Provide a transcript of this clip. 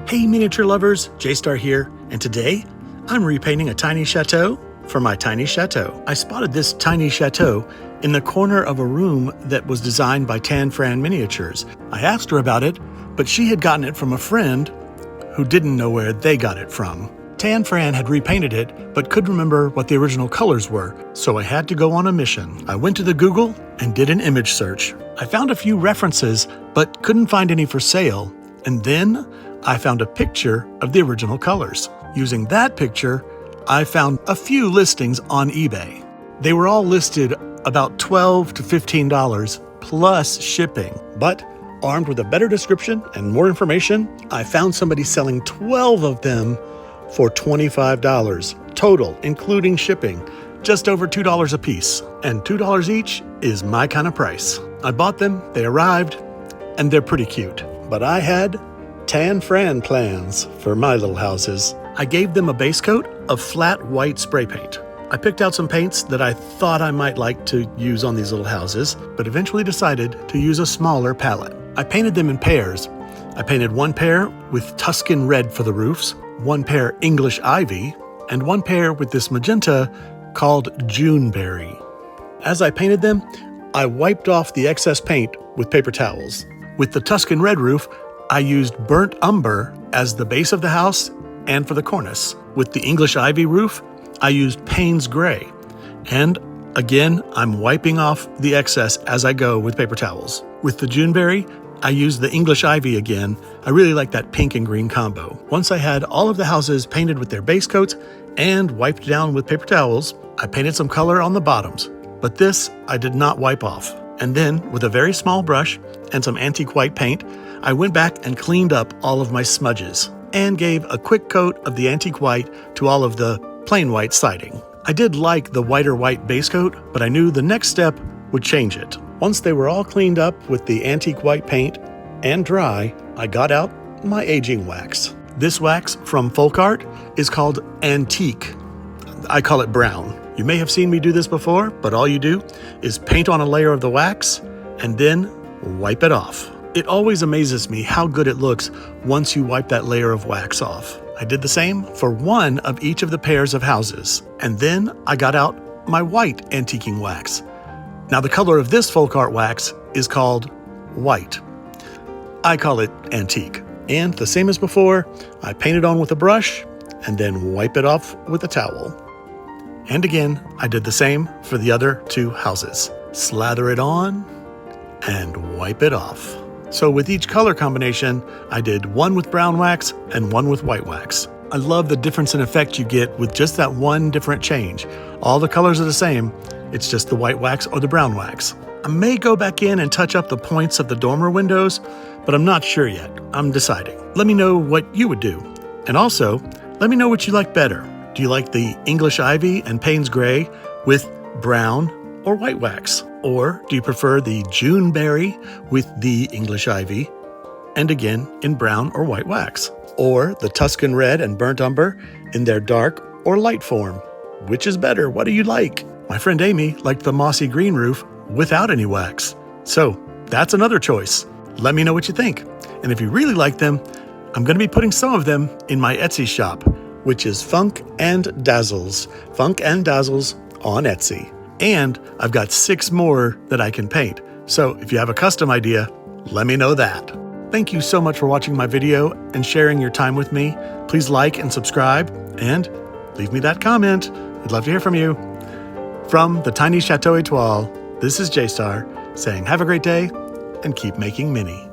Hey miniature lovers, J-Star here, and today I'm repainting a tiny chateau for my tiny chateau. I spotted this tiny chateau in the corner of a room that was designed by Tan Fran Miniatures. I asked her about it, but she had gotten it from a friend who didn't know where they got it from. Tan Fran had repainted it, but couldn't remember what the original colors were, so I had to go on a mission. I went to the Google and did an image search. I found a few references, but couldn't find any for sale, and then I found a picture of the original colors. Using that picture, I found a few listings on eBay. They were all listed about $12 to $15 plus shipping, but armed with a better description and more information, I found somebody selling 12 of them for $25 total, including shipping, just over $2 a piece. And $2 each is my kind of price. I bought them, they arrived, and they're pretty cute. But I had Tan Fran plans for my little houses. I gave them a base coat of flat white spray paint. I picked out some paints that I thought I might like to use on these little houses, but eventually decided to use a smaller palette. I painted them in pairs. I painted one pair with Tuscan red for the roofs, one pair English ivy, and one pair with this magenta called Juneberry. As I painted them, I wiped off the excess paint with paper towels. With the Tuscan red roof, I used burnt umber as the base of the house and for the cornice. With the English ivy roof, I used Payne's gray. And again, I'm wiping off the excess as I go with paper towels. With the Juneberry, I used the English ivy again. I really like that pink and green combo. Once I had all of the houses painted with their base coats and wiped down with paper towels, I painted some color on the bottoms. But this I did not wipe off. And then, with a very small brush and some antique white paint, I went back and cleaned up all of my smudges and gave a quick coat of the antique white to all of the plain white siding. I did like the whiter white base coat, but I knew the next step would change it. Once they were all cleaned up with the antique white paint and dry, I got out my aging wax. This wax from Folk Art is called Antique. I call it brown. You may have seen me do this before, but all you do is paint on a layer of the wax and then wipe it off. It always amazes me how good it looks once you wipe that layer of wax off. I did the same for one of each of the pairs of houses, and then I got out my white antiquing wax. Now the color of this Folk Art wax is called white. I call it antique. And the same as before, I paint it on with a brush and then wipe it off with a towel. And again, I did the same for the other two houses. Slather it on and wipe it off. So with each color combination, I did one with brown wax and one with white wax. I love the difference in effect you get with just that one different change. All the colors are the same, it's just the white wax or the brown wax. I may go back in and touch up the points of the dormer windows, but I'm not sure yet. I'm deciding. Let me know what you would do. And also, let me know what you like better. Do you like the English ivy and Payne's gray with brown or white wax? Or do you prefer the Juneberry with the English ivy and again in brown or white wax? Or the Tuscan red and burnt umber in their dark or light form? Which is better? What do you like? My friend Amy liked the mossy green roof without any wax. So that's another choice. Let me know what you think. And if you really like them, I'm going to be putting some of them in my Etsy shop, which is Funk and Dazzles. Funk and Dazzles on Etsy. And I've got 6 more that I can paint. So if you have a custom idea, let me know that. Thank you so much for watching my video and sharing your time with me. Please like and subscribe and leave me that comment. I'd love to hear from you. From the tiny Chateau Étoile, this is J-Star saying have a great day and keep making mini.